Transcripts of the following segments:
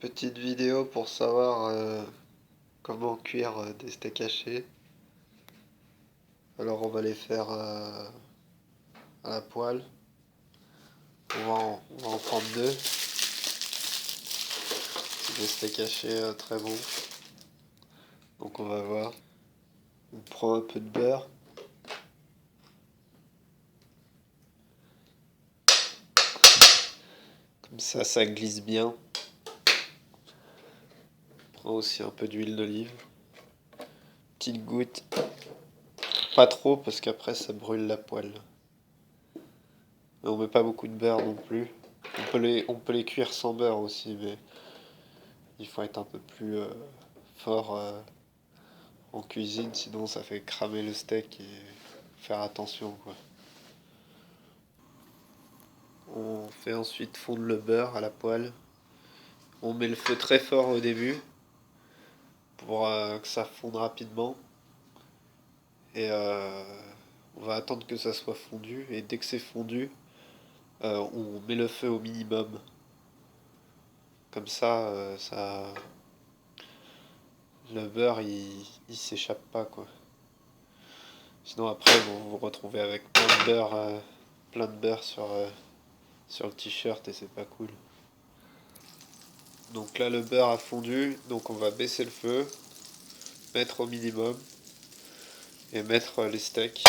Petite vidéo pour savoir comment cuire des steaks hachés. Alors on va les faire à la poêle. On va en prendre deux. C'est des steaks hachés très bons. Donc on va voir. On prend un peu de beurre. Comme ça glisse bien. On prend aussi un peu d'huile d'olive. Petite goutte. Pas trop parce qu'après ça brûle la poêle. Mais on met pas beaucoup de beurre non plus. On peut les cuire sans beurre aussi, mais il faut être un peu plus fort en cuisine, sinon ça fait cramer le steak et faire attention quoi. On fait ensuite fondre le beurre à la poêle. On met le feu très fort au début pour que ça fonde rapidement. Et on va attendre que ça soit fondu. Et dès que c'est fondu, on met le feu au minimum. Comme ça, le beurre il s'échappe pas quoi. Sinon après vous vous retrouvez avec plein de beurre sur le t-shirt et c'est pas cool. Donc là le beurre a fondu, donc on va baisser le feu, mettre au minimum et mettre les steaks.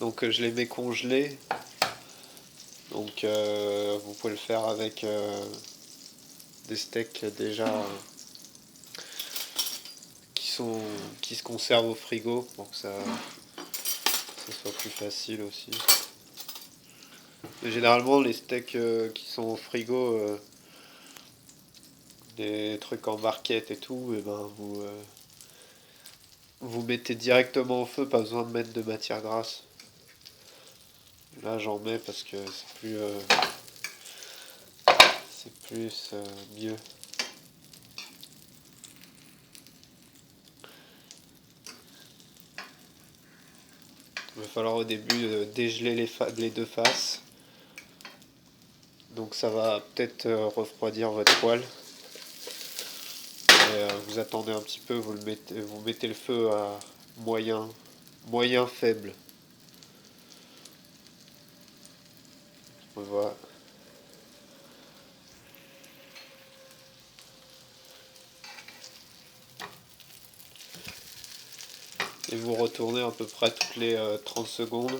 Donc je les mets congelés. Donc vous pouvez le faire avec des steaks déjà qui se conservent au frigo pour que ça soit plus facile aussi. Mais généralement les steaks qui sont au frigo, des trucs en barquette et tout, et ben vous mettez directement au feu, pas besoin de mettre de matière grasse. Là j'en mets parce que c'est plus mieux. Il va falloir au début dégeler les deux faces. Donc ça va peut-être refroidir votre poêle. Et, vous attendez un petit peu, vous mettez le feu à moyen faible. Voilà. Et vous retournez à peu près toutes les 30 secondes.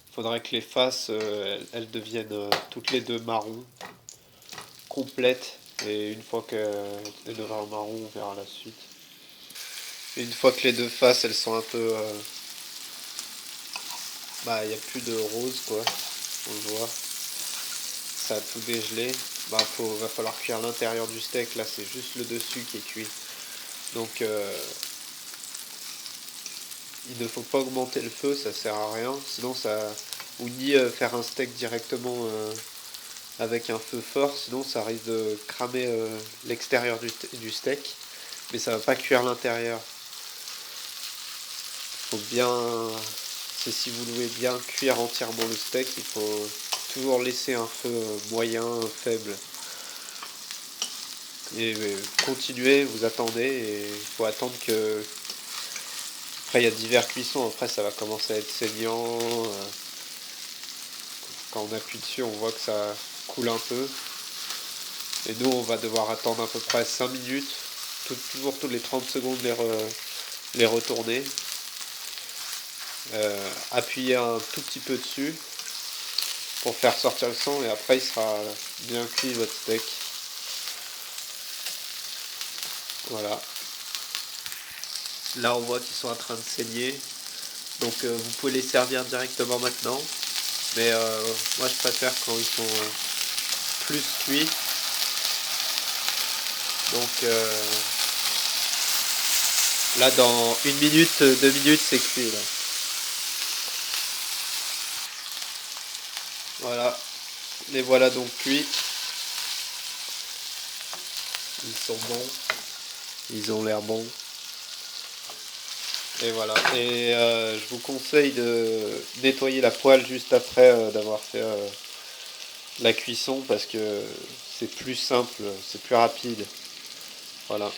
Il faudrait que les faces elles deviennent toutes les deux marron, complètes. Et une fois que les deux marron, on verra la suite. Et une fois que les deux faces elles sont un peu bah il n'y a plus de rose quoi, on le voit, ça a tout dégelé. Bah va falloir cuire l'intérieur du steak, là c'est juste le dessus qui est cuit. Donc il ne faut pas augmenter le feu, ça sert à rien, sinon ça. Ou ni faire un steak directement avec un feu fort, sinon ça risque de cramer l'extérieur du steak, mais ça va pas cuire l'intérieur. Faut bien. C'est si vous voulez bien cuire entièrement le steak, il faut toujours laisser un feu moyen, faible. Et continuez, vous attendez, et il faut attendre que. Après, il y a divers cuissons, après ça va commencer à être saignant. Quand on appuie dessus, on voit que ça coule un peu. Et nous, on va devoir attendre à peu près 5 minutes, toujours toutes les 30 secondes les retourner. Appuyer un tout petit peu dessus pour faire sortir le sang et après il sera bien cuit votre steak. Voilà. Là on voit qu'ils sont en train de saigner. Donc vous pouvez les servir directement maintenant. Mais moi je préfère quand ils sont plus cuits. Donc là dans 1 minute, 2 minutes c'est cuit là. Voilà. Les voilà donc cuits. Ils sont bons. Ils ont l'air bons. Et voilà. Et je vous conseille de nettoyer la poêle juste après d'avoir fait la cuisson parce que c'est plus simple, c'est plus rapide. Voilà.